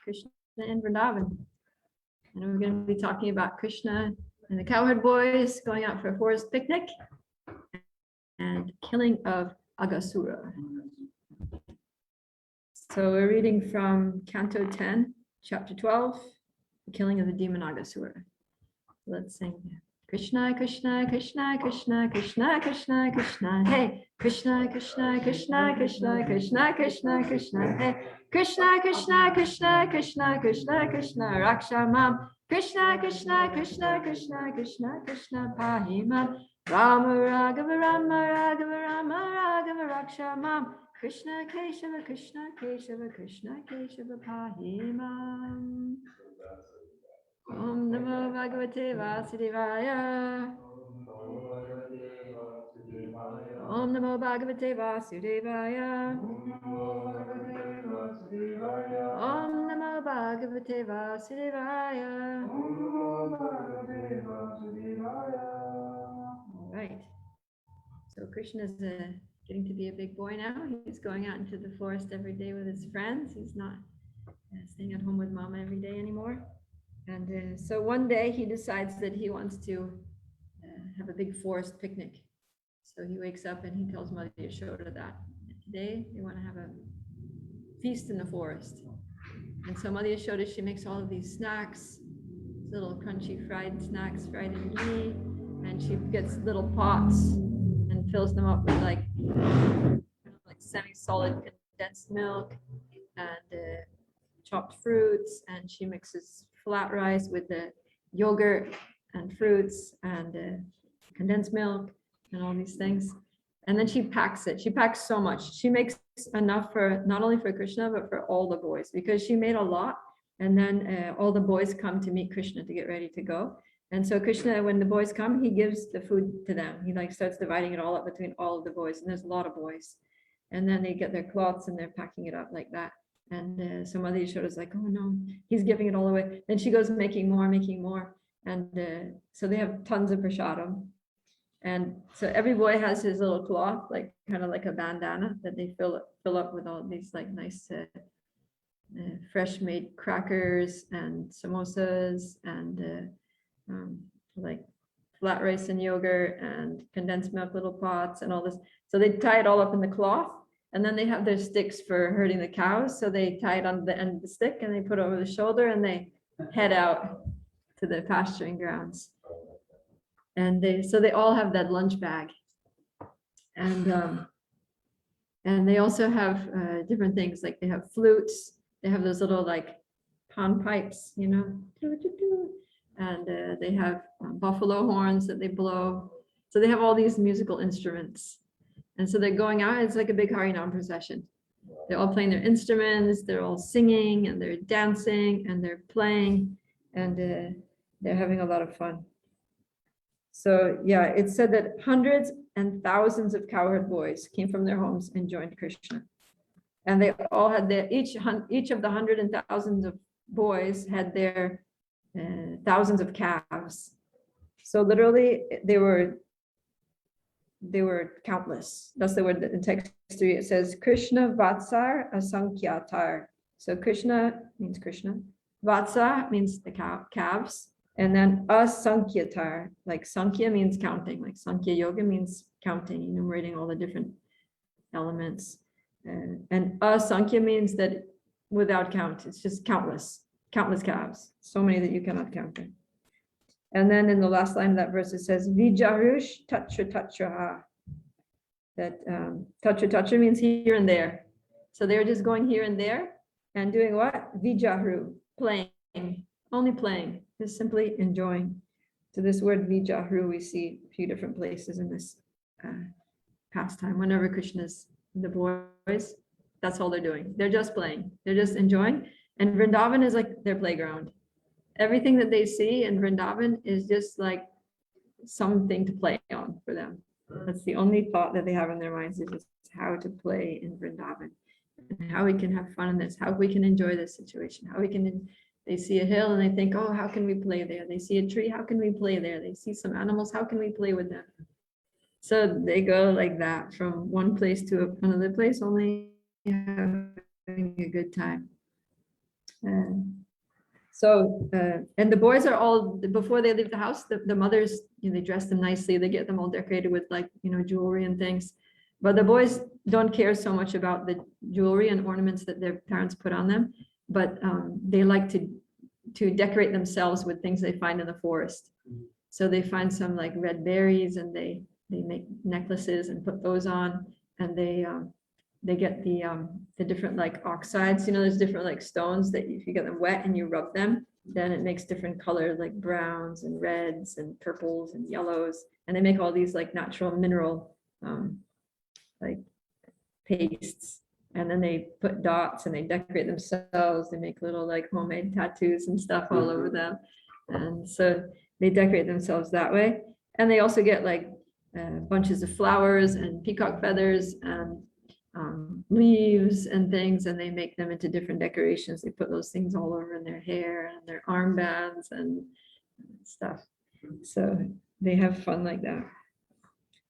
Krishna in Vrindavan. And we're going to be talking about Krishna and the cowherd boys going out for a forest picnic and killing of Aghasura. So we're reading from Canto 10, Chapter 12, the killing of the demon Aghasura. Let's sing. Krishna, Krishna, Krishna, Krishna, Krishna, Krishna, Krishna, hey. Krishna, Krishna, Krishna, Krishna, Krishna, Krishna, Krishna, hey. Krishna, Krishna, Krishna, Krishna, Krishna, Krishna, Raksha Mam. Krishna, Krishna, Krishna, Krishna, Krishna, Krishna, Pahimam. Rama, Raghava, Rama, Raghava, Rama, Raghava, Raksha Mam. Krishna, Keshava, Krishna, Keshava, Krishna, Keshava, Pahimam. Om Namo Bhagavate Vasudevaya. Om Namo Bhagavate Vasudevaya. Om Namo Bhagavate Vasudevaya. All right. So Krishna is getting to be a big boy now. He's going out into the forest every day with his friends. He's not staying at home with Mama every day anymore. And so one day he decides that he wants to have a big forest picnic. So he wakes up and he tells Mother Yashoda that today they want to have a feast in the forest. And so Mother Yashoda, she makes all of these snacks, little crunchy fried snacks, fried in ghee, and she gets little pots and fills them up with like semi-solid condensed milk and chopped fruits, and she mixes flat rice with the yogurt and fruits and condensed milk and all these things. And then she packs it. She packs so much. She makes enough for not only for Krishna, but for all the boys, because she made a lot. And then all the boys come to meet Krishna to get ready to go. And so Krishna, when the boys come, he gives the food to them. He like starts dividing it all up between all of the boys. And there's a lot of boys. And then they get their cloths and they're packing it up like that. And so Mother Yashoda's like, oh no, he's giving it all away. Then she goes making more. And so they have tons of prasadam. And so every boy has his little cloth, like kind of like a bandana that they fill up with all these like nice fresh made crackers and samosas and like flat rice and yogurt and condensed milk little pots and all this. So they tie it all up in the cloth. And then they have their sticks for herding the cows. So they tie it on the end of the stick and they put it over the shoulder and they head out to the pasturing grounds. And they all have that lunch bag. And they also have different things, like they have flutes. They have those little like pond pipes, you know, and they have buffalo horns that they blow. So they have all these musical instruments. And so they're going out, it's like a big Harinam procession. They're all playing their instruments, they're all singing and they're dancing and they're playing and they're having a lot of fun. So yeah, it said that hundreds and thousands of cowherd boys came from their homes and joined Krishna. And they all had each of the hundred and thousands of boys had their thousands of calves. So literally they were countless. That's the word in text 3. It says Krishna Vatsar Asankyatar. So Krishna means Krishna. Vatsa means the calves. And then Asankyatar, like Sankhya means counting. Like Sankhya Yoga means counting, enumerating all the different elements. And Asankhya means that without count, it's just countless calves. So many that you cannot count them. And then in the last line of that verse, it says, Vijarush Tatra Tatraha. That Tatra means here and there. So they're just going here and there and doing what? Vijaru, playing, only playing, just simply enjoying. So this word Vijaru, we see a few different places in this pastime. Whenever Krishna's the boys, that's all they're doing. They're just playing. They're just enjoying. And Vrindavan is like their playground. Everything that they see in Vrindavan is just like something to play on for them. That's the only thought that they have in their minds, is just how to play in Vrindavan and how we can have fun in this, how we can enjoy this situation, how we can, they see a hill and they think, oh, how can we play there? They see a tree, how can we play there? They see some animals, how can we play with them? So they go like that from one place to another place, only having a good time. And the boys are all, before they leave the house, the mothers, they dress them nicely, they get them all decorated with like, jewelry and things. But the boys don't care so much about the jewelry and ornaments that their parents put on them, but they like to decorate themselves with things they find in the forest. So they find some like red berries and they make necklaces and put those on, and they get the different like oxides, there's different like stones that if you get them wet and you rub them, then it makes different colors like browns and reds and purples and yellows. And they make all these like natural mineral like pastes. And then they put dots and they decorate themselves. They make little like homemade tattoos and stuff all over them. And so they decorate themselves that way. And they also get like bunches of flowers and peacock feathers and leaves and things, and they make them into different decorations. They put those things all over in their hair and their armbands and stuff. So they have fun like that.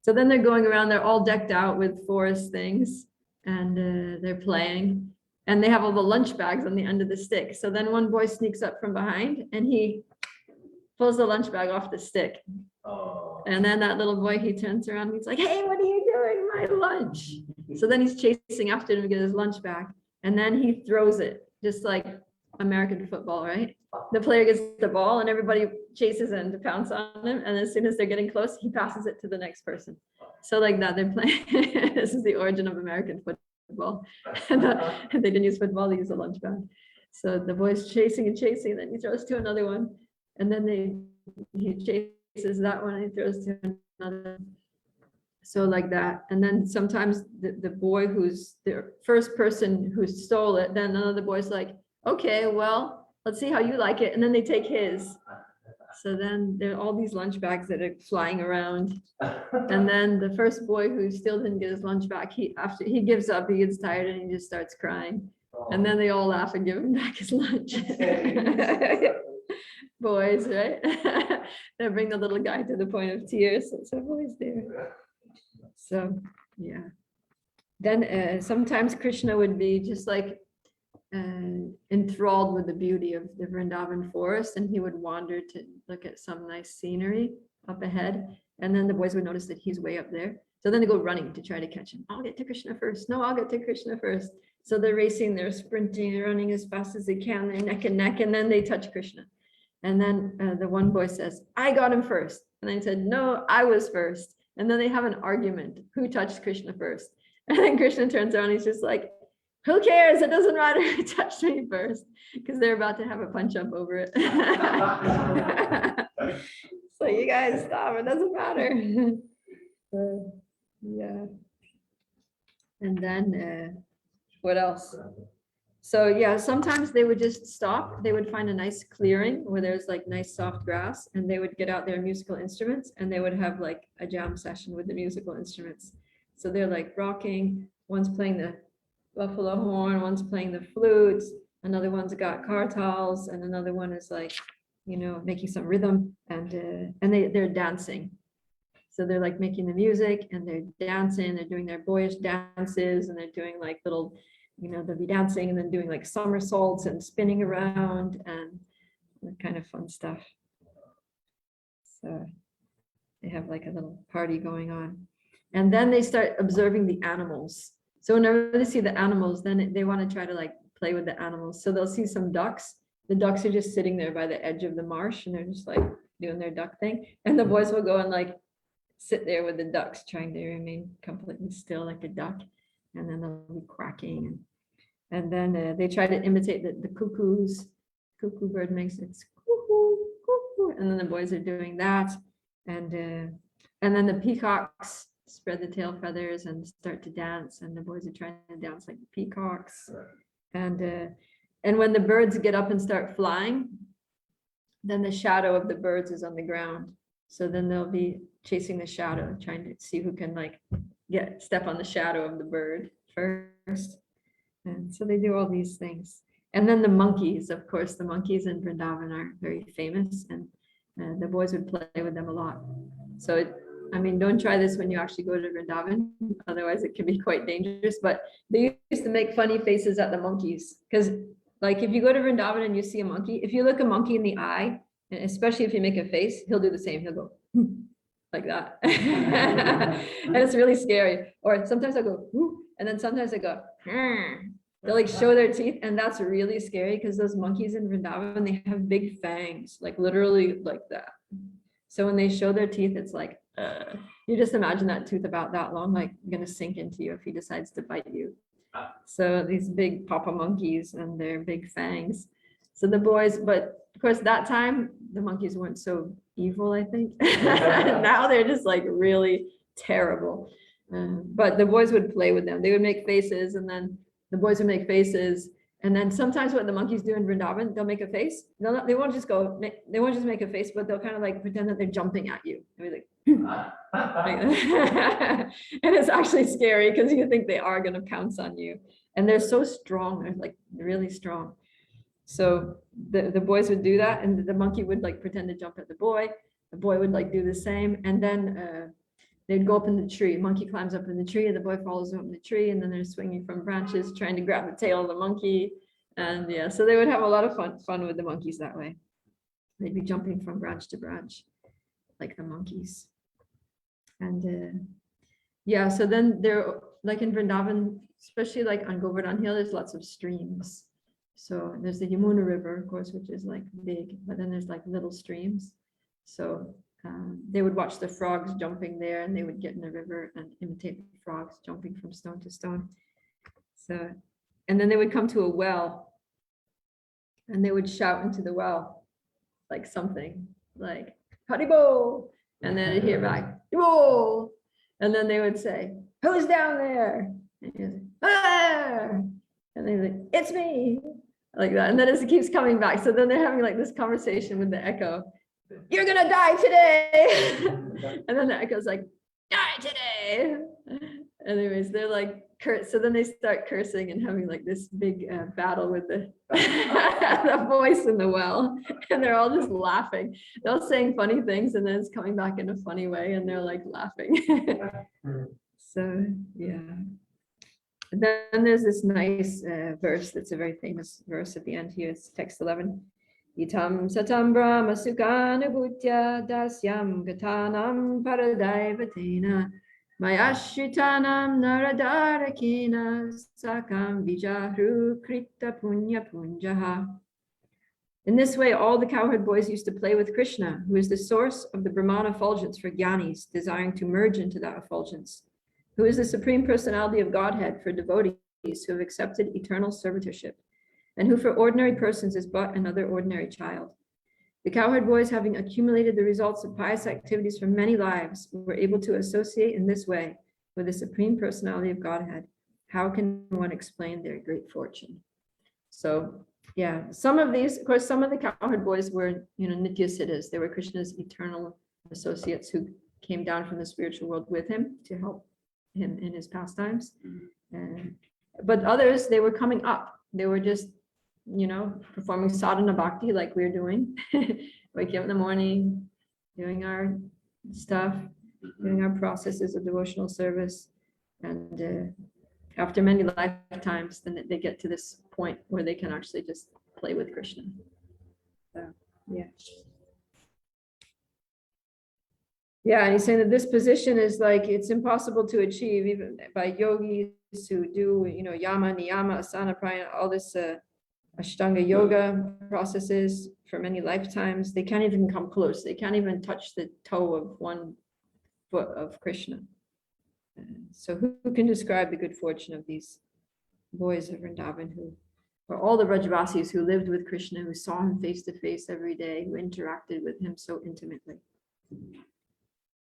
So then they're going around, they're all decked out with forest things, and they're playing, and they have all the lunch bags on the end of the stick. So then one boy sneaks up from behind and he pulls the lunch bag off the stick. Oh. And then that little boy, he turns around and he's like, hey, what are you doing? My lunch. So then he's chasing after him to get his lunch back. And then he throws it, just like American football, right? The player gets the ball and everybody chases him to pounce on him. And as soon as they're getting close, he passes it to the next person. So like that, they're playing. This is the origin of American football. And they didn't use football, they used a lunch bag. So the boy's chasing and chasing, and then he throws to another one. And then he chases that one and he throws to another. So like that. And then sometimes the boy who's the first person who stole it, then another boy's like, okay, well, let's see how you like it. And then they take his. So then there are all these lunch bags that are flying around. And then the first boy who still didn't get his lunch back, after he gives up, he gets tired and he just starts crying. And then they all laugh and give him back his lunch. Boys, right? They bring the little guy to the point of tears. So boys there. So yeah. Then sometimes Krishna would be just like enthralled with the beauty of the Vrindavan forest, and he would wander to look at some nice scenery up ahead, and then the boys would notice that he's way up there. So then they go running to try to catch him. I'll get to Krishna first. No, I'll get to Krishna first. So they're racing, they're sprinting, they're running as fast as they can, they're neck and neck, and then they touch Krishna. And then the one boy says, I got him first. And I said, no, I was first. And then they have an argument, who touched Krishna first? And then Krishna turns around, he's just like, who cares? It doesn't matter who touched me first, because they're about to have a punch up over it. So you guys stop, it doesn't matter. Yeah. And then what else? So yeah, sometimes they would just stop. They would find a nice clearing where there's like nice soft grass, and they would get out their musical instruments and they would have like a jam session with the musical instruments. So they're like rocking, one's playing the buffalo horn, one's playing the flutes, another one's got kartals, and another one is like, making some rhythm, and they're dancing. So they're like making the music and they're dancing, they're doing their boyish dances, and they're doing like little, they'll be dancing and then doing like somersaults and spinning around and kind of fun stuff. So they have like a little party going on. And then they start observing the animals. So whenever they see the animals, then they want to try to like play with the animals. So they'll see some ducks. The ducks are just sitting there by the edge of the marsh, and they're just like doing their duck thing. And the boys will go and like sit there with the ducks, trying to remain completely still like a duck. And then they'll be quacking. And then they try to imitate the cuckoos. Cuckoo bird makes its cuckoo, cuckoo. And then the boys are doing that. And then the peacocks spread the tail feathers and start to dance. And the boys are trying to dance like the peacocks. And when the birds get up and start flying, then the shadow of the birds is on the ground. So then they'll be chasing the shadow, trying to see who can like step on the shadow of the bird first. And so they do all these things. And then the monkeys, of course, the monkeys in Vrindavan are very famous, and the boys would play with them a lot. So don't try this when you actually go to Vrindavan, otherwise it can be quite dangerous. But they used to make funny faces at the monkeys, because Like if you go to Vrindavan and you see a monkey, if you look a monkey in the eye, and especially if you make a face, he'll do the same. He'll go like that. And it's really scary. Or sometimes I'll go, whoo, and then sometimes I go, they'll like show their teeth, and that's really scary because those monkeys in Vrindavan, they have big fangs, like literally like that. So when they show their teeth, it's like, you just imagine that tooth about that long, like gonna sink into you if he decides to bite you. So these big papa monkeys and their big fangs. So the boys, but of course that time the monkeys weren't so evil, I think. Now they're just like really terrible. But the boys would play with them. They would make faces, and then the boys would make faces. And then sometimes what the monkeys do in Vrindavan, they'll make a face. They won't just go, they won't just make a face, but they'll kind of like pretend that they're jumping at you. They'll be like, and it's actually scary because you think they are going to pounce on you. And they're so strong. They're like really strong. So the boys would do that, and the monkey would like pretend to jump at the boy. The boy would like do the same. And then they'd go up in the tree. Monkey climbs up in the tree, and the boy follows up in the tree, and then they're swinging from branches, trying to grab the tail of the monkey. And yeah, so they would have a lot of fun with the monkeys that way. They'd be jumping from branch to branch, like the monkeys. And yeah, so then they're like in Vrindavan, especially like on Govardhan Hill, there's lots of streams. So there's the Yamuna River, of course, which is like big, but then there's like little streams. So they would watch the frogs jumping there, and they would get in the river and imitate the frogs jumping from stone to stone. So, and then they would come to a well, and they would shout into the well, like something like Haribo, and then I'd hear back, Haribo, and then they would say, who's down there? And he was like, ah! And they're like, it's me, like that. And then as it keeps coming back, so then they're having like this conversation with the echo. You're gonna die today. And then the echo's like, die today. Anyways, they're like so then they start cursing and having like this big battle with the the voice in the well, and they're all just laughing. They're all saying funny things, and then it's coming back in a funny way, and they're like laughing. So yeah. And then there's this nice verse that's a very famous verse at the end here. It's text 11. Itam satam brahma sukhanubhutya dasyam gatanam paradaivatena mayashritanam naradarakena sakam vijahru krita punya punjaha. In this way, all the cowherd boys used to play with Krishna, who is the source of the Brahman effulgence for jnanis desiring to merge into that effulgence, who is the supreme personality of Godhead for devotees who have accepted eternal servitorship, and who for ordinary persons is but another ordinary child. The cowherd boys, having accumulated the results of pious activities from many lives, were able to associate in this way with the supreme personality of Godhead. How can one explain their great fortune? So yeah, some of these, of course, some of the cowherd boys were, Nitya Siddhas. They were Krishna's eternal associates who came down from the spiritual world with him to help him in his pastimes. But others, they were coming up. They were just performing sadhana bhakti like we're doing, waking up in the morning, doing our stuff, doing our processes of devotional service. And after many lifetimes, then they get to this point where they can actually just play with Krishna. So, yeah. Yeah, and he's saying that this position is like, it's impossible to achieve even by yogis who do, yama, niyama, asana, pranayama, all this Ashtanga yoga processes for many lifetimes. They can't even come close. They can't even touch the toe of one foot of Krishna. So who can describe the good fortune of these boys of Vrindavan, who were all the Brajavasis who lived with Krishna, who saw him face to face every day, who interacted with him so intimately.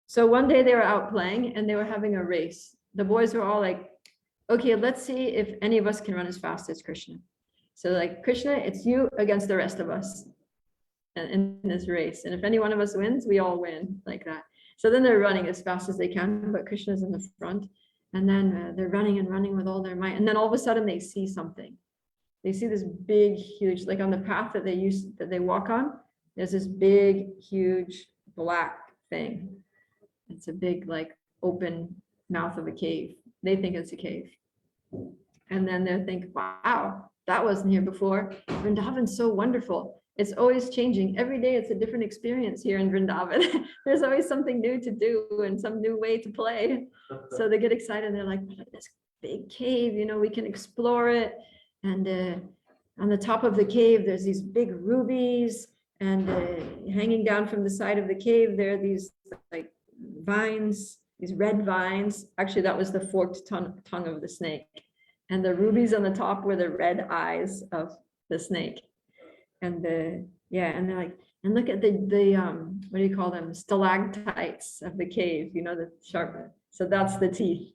So one day they were out playing and they were having a race. The boys were all like, okay, let's see if any of us can run as fast as Krishna. So like, Krishna, it's you against the rest of us in this race. And if any one of us wins, we all win, like that. So then they're running as fast as they can, but Krishna's in the front. And then they're running and running with all their might. And then all of a sudden they see something. They see this big, huge, like on the path that they walk on, there's this big, huge black thing. It's a big, like, open mouth of a cave. They think it's a cave. And then they think, wow, that wasn't here before. Vrindavan's so wonderful. It's always changing. Every day it's a different experience here in Vrindavan. There's always something new to do and some new way to play. So they get excited. They're like, look at this big cave, you know, we can explore it. And on the top of the cave, there's these big rubies, and hanging down from the side of the cave, there are these like vines, these red vines. Actually, that was the forked tongue of the snake. And the rubies on the top were the red eyes of the snake. And yeah, and they're like, and look at the what do you call them? Stalactites of the cave, you know, the sharp. So that's the teeth.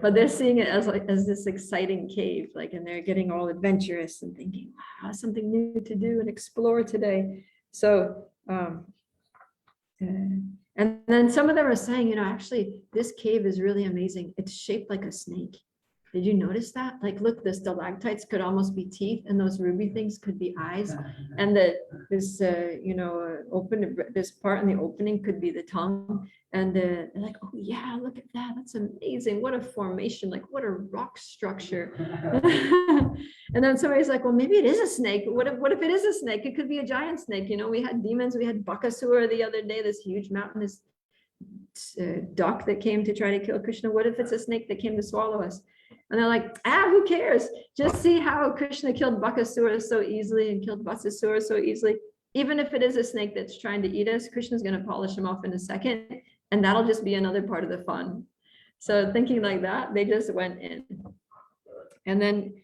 But they're seeing it as like as this exciting cave, like, and they're getting all adventurous and thinking, wow, something new to do and explore today. So and then some of them are saying, you know, actually this cave is really amazing. It's shaped like a snake. Did you notice that? Like, look, the stalactites could almost be teeth, and those ruby things could be eyes. And this, you know, this part in the opening could be the tongue. And they're like, oh yeah, look at that. That's amazing. What a formation, like what a rock structure. And then somebody's like, well, maybe it is a snake. What if it is a snake? It could be a giant snake. You know, we had demons. We had Aghasura the other day, this huge mountainous duck that came to try to kill Krishna. What if it's a snake that came to swallow us? And they're like, who cares? Just see how Krishna killed Aghasura so easily and killed Vatsasura so easily. Even if it is a snake that's trying to eat us, Krishna's going to polish him off in a second, and that'll just be another part of the fun. So thinking like that, they just went in. And then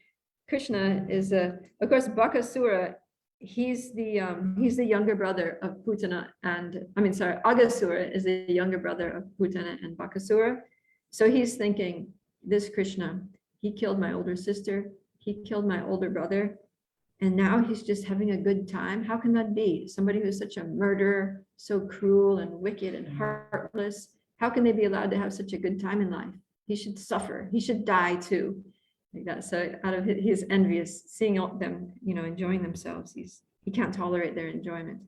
Krishna is, of course, Aghasura. He's the younger brother of Putana, and Aghasura is the younger brother of Putana and Aghasura. So he's thinking, this Krishna, he killed my older sister, he killed my older brother, and now he's just having a good time. How can that be? Somebody who's such a murderer, so cruel and wicked and heartless, how can they be allowed to have such a good time in life? He should suffer, he should die too. Like that. So out of his envious, seeing all them, you know, enjoying themselves, he can't tolerate their enjoyment.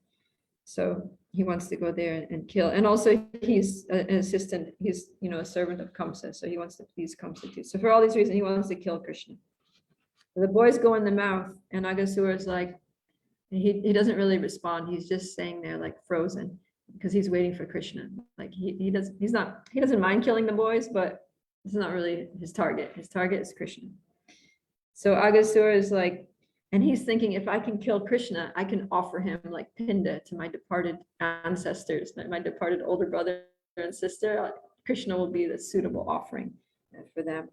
So he wants to go there and kill. And also he's an assistant, he's, you know, a servant of Kamsa. So he wants to please Kamsa too. So for all these reasons, he wants to kill Krishna. So the boys go in the mouth, and Aghasura is like, he doesn't really respond. He's just staying there like frozen because he's waiting for Krishna. Like he doesn't mind killing the boys, but it's not really his target. His target is Krishna. So Aghasura is like, and he's thinking, if I can kill Krishna, I can offer him like Pinda to my departed ancestors, my departed older brother and sister. Krishna will be the suitable offering for them.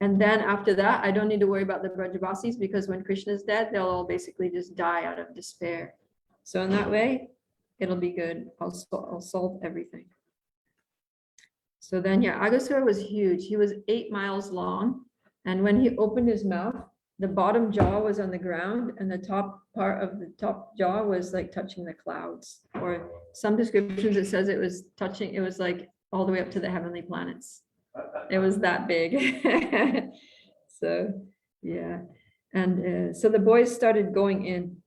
And then after that, I don't need to worry about the Brajabasis, because when Krishna is dead, they'll all basically just die out of despair. So in that way, it'll be good. I'll solve everything. So then, yeah, Aghasura was huge. He was 8 miles long. And when he opened his mouth, the bottom jaw was on the ground, and the top part of the top jaw was like touching the clouds. Or some descriptions, it says it was like all the way up to the heavenly planets. It was that big. So, yeah. And so the boys started going in,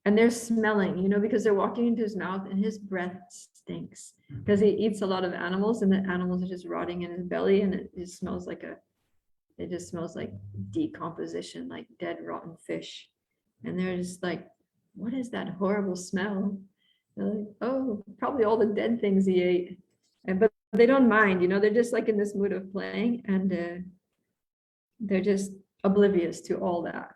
and they're smelling, you know, because they're walking into his mouth, and his breath stinks because he eats a lot of animals, and the animals are just rotting in his belly, and it just smells like decomposition, like dead, rotten fish. And they're just like, what is that horrible smell? They're like, oh, probably all the dead things he ate. But they don't mind, you know, they're just like in this mood of playing, and they're just oblivious to all that.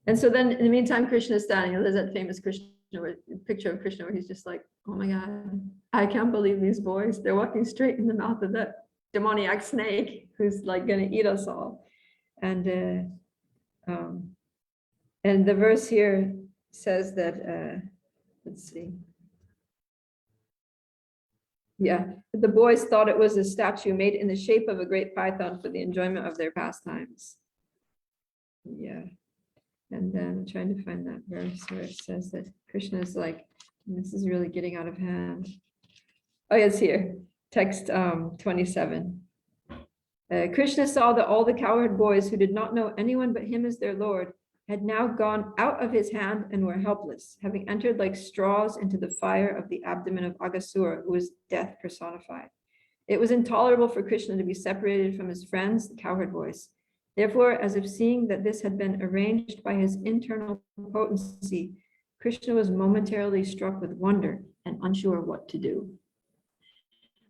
And so then in the meantime, Krishna is standing. There's that famous picture of Krishna where he's just like, oh my God, I can't believe these boys. They're walking straight in the mouth of that demoniac snake who's like going to eat us all. And the verse here says that, let's see. Yeah, the boys thought it was a statue made in the shape of a great python for the enjoyment of their pastimes. Yeah. And then I'm trying to find that verse where it says that Krishna is like, this is really getting out of hand. Oh, yeah, it's here. Text 27. Krishna saw that all the cowherd boys who did not know anyone but him as their Lord had now gone out of his hand and were helpless, having entered like straws into the fire of the abdomen of Aghasura, who was death personified. It was intolerable for Krishna to be separated from his friends, the cowherd boys. Therefore, as if seeing that this had been arranged by his internal potency, Krishna was momentarily struck with wonder and unsure what to do.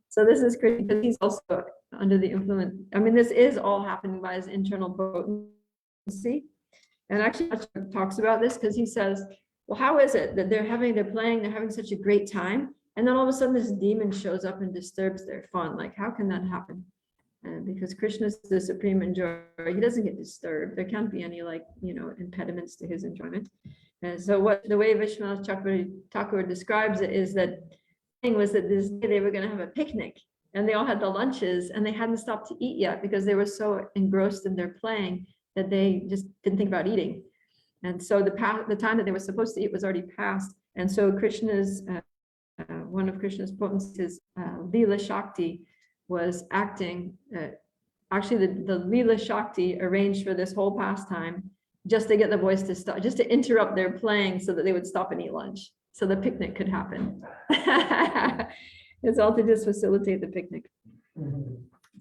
So this is Krishna, because he's also under the influence. I mean, this is all happening by his internal potency. And actually talks about this because he says, well, how is it that they're playing, they're having such a great time, and then all of a sudden this demon shows up and disturbs their fun? Like, how can that happen? Because Krishna is the supreme enjoyer, he doesn't get disturbed. There can't be any, like, impediments to his enjoyment. And so the way Vishwanath Thakur describes it is that was that this day they were going to have a picnic, and they all had the lunches, and they hadn't stopped to eat yet because they were so engrossed in their playing that they just didn't think about eating. And so the time that they were supposed to eat was already passed. And so Krishna's one of Krishna's potencies, Leela Shakti, was acting. Actually, the Leela Shakti arranged for this whole pastime just to get the boys to stop, just to interrupt their playing so that they would stop and eat lunch, so the picnic could happen. It's all to just facilitate the picnic.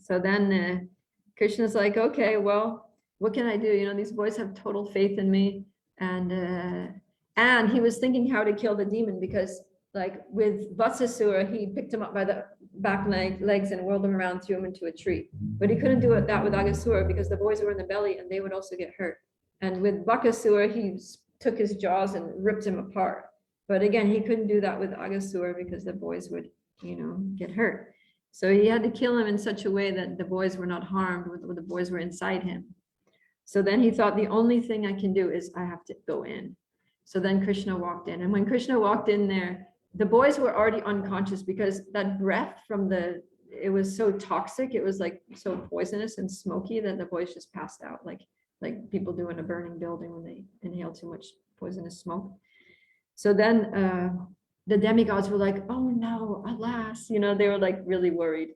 So then Krishna's like, okay, well, what can I do? These boys have total faith in me. And he was thinking how to kill the demon, because like with Vatsasura, he picked him up by the back legs and whirled him around, threw him into a tree. But he couldn't do that with Aghasura, because the boys were in the belly and they would also get hurt. And with Bakasura, he took his jaws and ripped him apart. But again, he couldn't do that with Aghasura because the boys would, get hurt. So he had to kill him in such a way that the boys were not harmed, when the boys were inside him. So then he thought, the only thing I can do is I have to go in. So then Krishna walked in. And when Krishna walked in there, the boys were already unconscious, because that breath from it was so toxic. It was like so poisonous and smoky that the boys just passed out, like people do in a burning building when they inhale too much poisonous smoke. So then the demigods were like, oh no, alas, they were like really worried.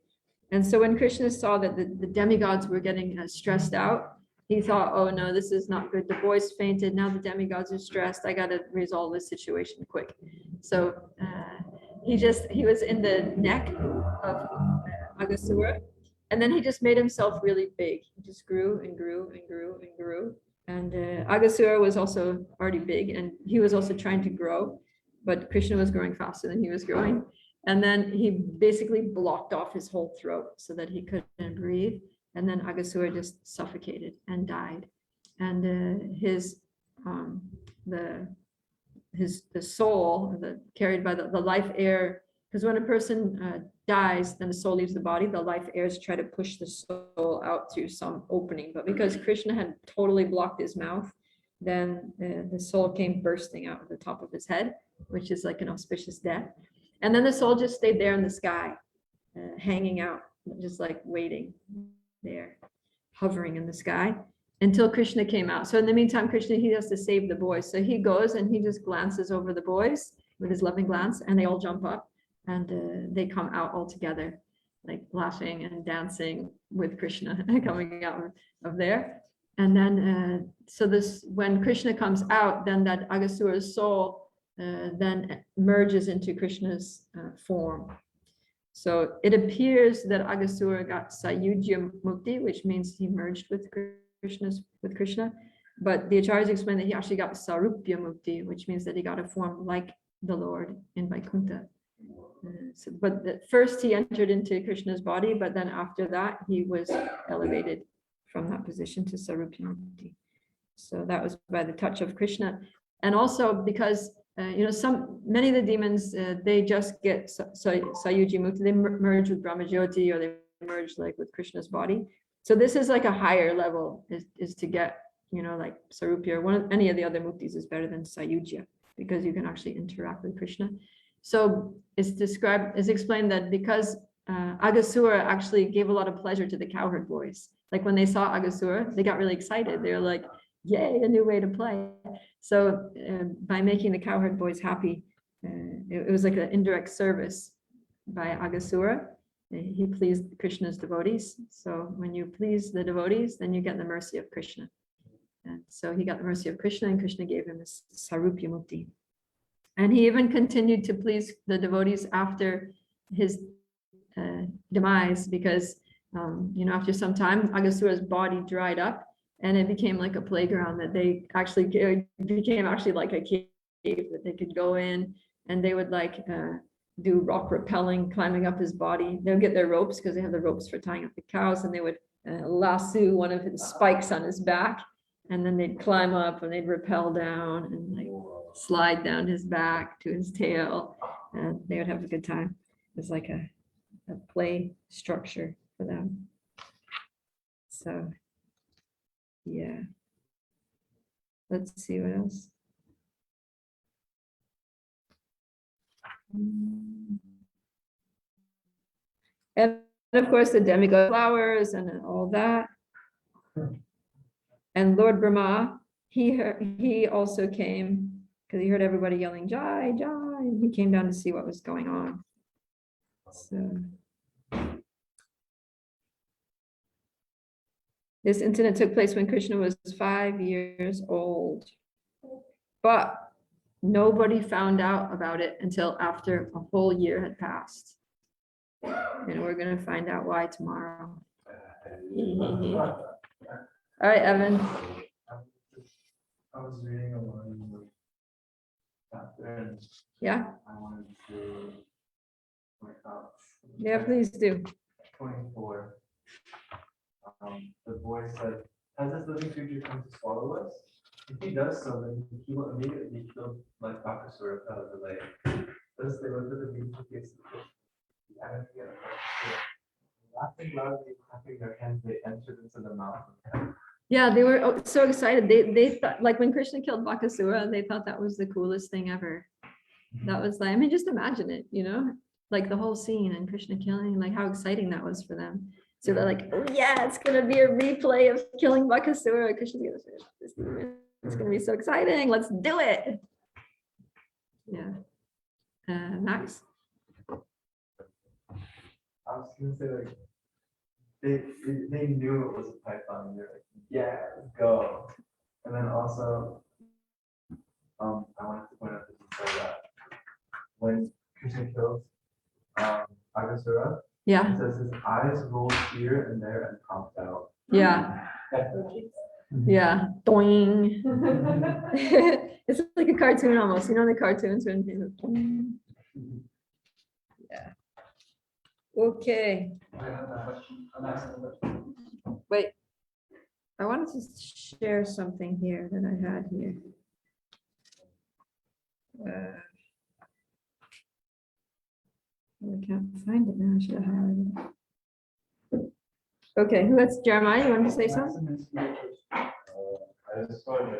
And so when Krishna saw that the demigods were getting stressed out, he thought, oh no, this is not good. The boys fainted. Now the demigods are stressed. I got to resolve this situation quick. So he was in the neck of Aghasura, and then he just made himself really big. He just grew and grew and grew and grew. And Aghasura was also already big, and he was also trying to grow, but Krishna was growing faster than he was growing. And then he basically blocked off his whole throat so that he couldn't breathe. And then Aghasura just suffocated and died. And the soul, carried by the life air, because when a person dies, then the soul leaves the body, the life airs try to push the soul out through some opening. But because Krishna had totally blocked his mouth, then the soul came bursting out of the top of his head, which is like an auspicious death. And then the soul just stayed there in the sky, hanging out, just like waiting there, hovering in the sky until Krishna came out. So in the meantime, Krishna, he has to save the boys. So he goes and he just glances over the boys with his loving glance, and they all jump up and they come out all together, like laughing and dancing with Krishna coming out of there. And then, when Krishna comes out, then that Aghasura's soul then merges into Krishna's form. So it appears that Aghasura got Sayujya Mukti, which means he merged with Krishna. But the Acharyas explain that he actually got Sarupya Mukti, which means that he got a form like the Lord in Vaikuntha. First he entered into Krishna's body, but then after that he was elevated from that position to Sarupya Mukti. So that was by the touch of Krishna. And also because many of the demons, they just get Sayuji Mukti, they merge with Brahmajyoti, or they merge like with Krishna's body. So this is like a higher level, is to get, like Sarupya, or any of the other muktis is better than Sayujya, because you can actually interact with Krishna. So it's explained that because Aghasura actually gave a lot of pleasure to the cowherd boys. Like when they saw Aghasura, they got really excited. They were like, yay, a new way to play. So by making the cowherd boys happy, it was like an indirect service by Aghasura. He pleased Krishna's devotees. So when you please the devotees, then you get the mercy of Krishna. And so he got the mercy of Krishna, and Krishna gave him his Sarupya Mukti. And he even continued to please the devotees after his demise, because after some time, Aghasura's body dried up, And it became like a playground that they actually became actually like a cave that they could go in, and they would like do rock rappelling, climbing up his body. They'll get their ropes because they have the ropes for tying up the cows, and they would lasso one of his spikes on his back, and then they'd climb up and they'd rappel down and like slide down his back to his tail, and they would have a good time. It was like a play structure for them. So yeah, let's see what else. And of course the demigod flowers and all that. And Lord Brahma, he also came because he heard everybody yelling Jai, Jai, and he came down to see what was going on. So this incident took place when Krishna was 5 years old, but nobody found out about it until after a whole year had passed. And we're going to find out why tomorrow. All right, Evan. I was reading a line chapter and Yeah, I wanted to point out. yeah, please do. 24. The boy said, "Has this living creature come to swallow us? If he does so, then he will immediately kill like Aghasura out of the lake." Thus they looked at the beautiful face of the fish, the enemy of Aghasura. Laughing loudly, clapping their hands, they entered into the mouth of him. Yeah, they were so excited. They thought, like when Krishna killed Bakasura, they thought that was the coolest thing ever. That was like, I mean, just imagine it, you know, like the whole scene and Krishna killing, like how exciting that was for them. So they're like, oh yeah, it's gonna be a replay of killing Bakasura. Krishna's gonna finish this. It's gonna be so exciting. Let's do it. Yeah. Max. I was gonna say like they knew it was a python and they're like, yeah, let's go. And then also I wanted to point out that when Krishna killed Aghasura, Yeah. it says his eyes rolled here and there and popped out. Yeah. Yeah. Doing. It's like a cartoon almost. You know the cartoons when yeah. Okay. Wait. I wanted to share something here that I had here. I can't find it now. I should have highlighted it. Okay, who that's Jeremiah? You wanted to say something? I just wanted to,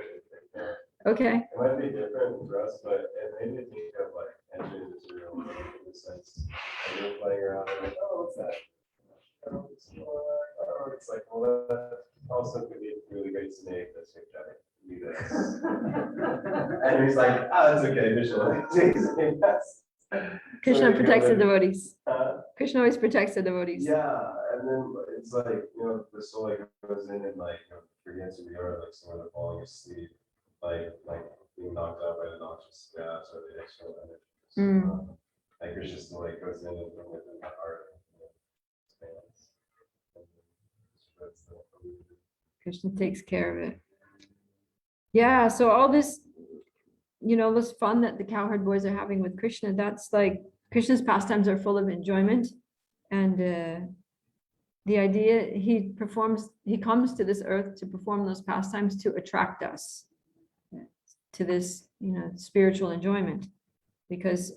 Okay. it might be different for us, but it made me think of like engine material in the sense of you're playing around and like, oh, what's that? Oh, it's like, well, that also could be a really great snake that's do this. And he's like, oh, that's okay, visualizing. Krishna protects the the devotees. Krishna always protects the devotees. Yeah, and then it's like, the soul like goes in and like forgets who we are, like some of them falling asleep, like being knocked out by the noxious gas or the external energy. Like Krishna still like goes in and from within the heart. Krishna takes care of it. Yeah, so all this, this fun that the cowherd boys are having with Krishna, that's like Krishna's pastimes are full of enjoyment. And the idea he comes to this earth to perform those pastimes to attract us to this, spiritual enjoyment. Because,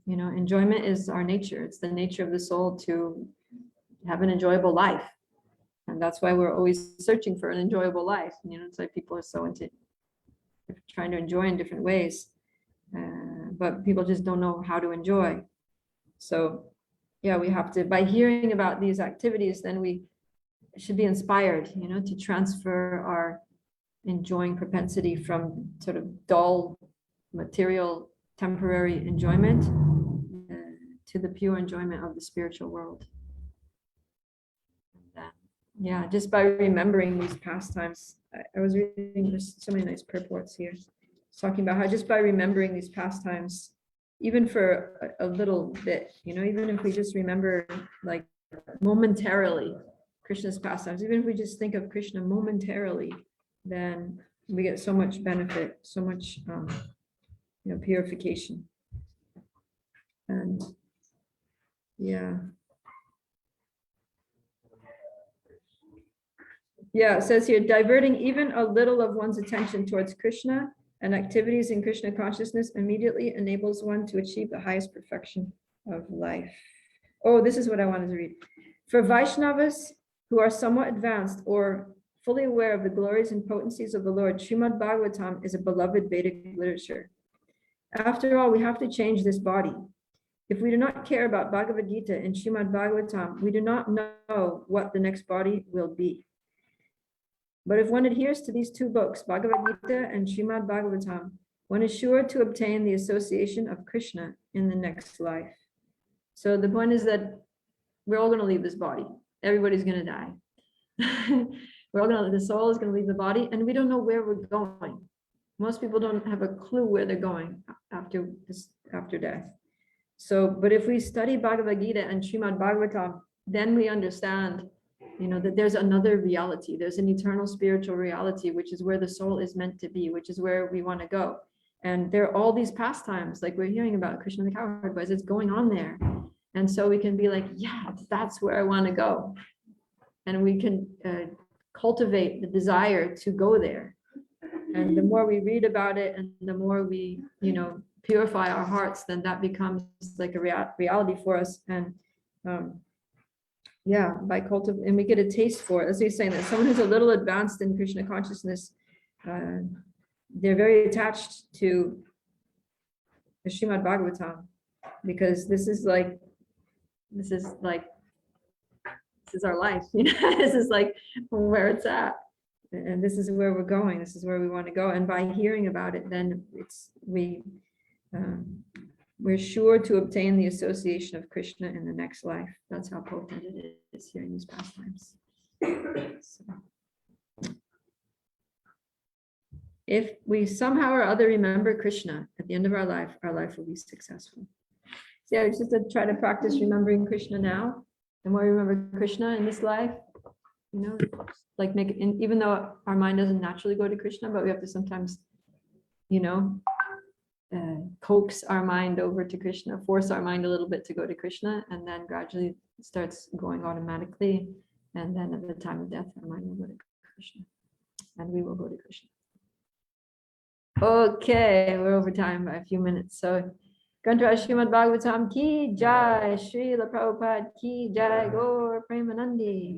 enjoyment is our nature. It's the nature of the soul to have an enjoyable life. And that's why we're always searching for an enjoyable life. It's like people are so into trying to enjoy in different ways, but people just don't know how to enjoy. So yeah, we have to, by hearing about these activities, then we should be inspired, to transfer our enjoying propensity from sort of dull, material, temporary enjoyment to the pure enjoyment of the spiritual world. Yeah, just by remembering these pastimes, I was reading, there's so many nice purports here. It's talking about how just by remembering these pastimes, even for a little bit, even if we just remember like momentarily Krishna's pastimes, even if we just think of Krishna momentarily, then we get so much benefit, so much, purification. And yeah. Yeah, it says here, diverting even a little of one's attention towards Krishna and activities in Krishna consciousness immediately enables one to achieve the highest perfection of life. Oh, this is what I wanted to read. For Vaishnavas who are somewhat advanced or fully aware of the glories and potencies of the Lord, Srimad Bhagavatam is a beloved Vedic literature. After all, we have to change this body. If we do not care about Bhagavad Gita and Srimad Bhagavatam, we do not know what the next body will be. But if one adheres to these two books, Bhagavad Gita and Srimad Bhagavatam, one is sure to obtain the association of Krishna in the next life. So the point is that we're all going to leave this body. Everybody's going to die. The soul is going to leave the body, and we don't know where we're going. Most people don't have a clue where they're going after death. So, but if we study Bhagavad Gita and Srimad Bhagavatam, then we understand, that there's another reality. There's an eternal spiritual reality, which is where the soul is meant to be, which is where we want to go. And there are all these pastimes, like we're hearing about Krishna the Cowherd Boys, it's going on there. And so we can be like, yeah, that's where I want to go. And we can cultivate the desire to go there. And the more we read about it and the more we, purify our hearts, then that becomes like a reality for us. And by cultivating, and we get a taste for it. As he's saying, that someone who's a little advanced in Krishna consciousness, they're very attached to the Srimad Bhagavatam, because this is our life. This is like where it's at, and this is where we're going. This is where we want to go. And by hearing about it, then we're sure to obtain the association of Krishna in the next life. That's how potent it is here in these pastimes. So, if we somehow or other remember Krishna at the end of our life will be successful. So yeah, just to try to practice remembering Krishna now. The more we remember Krishna in this life, like even though our mind doesn't naturally go to Krishna, but we have to sometimes, coax our mind over to Krishna, force our mind a little bit to go to Krishna, and then gradually it starts going automatically. And then at the time of death, our mind will go to Krishna, and we will go to Krishna. Okay, we're over time by a few minutes. So, Granthara Srimad Bhagavatam ki jai, Srila Prabhupada ki jai, Gaur Premanandi.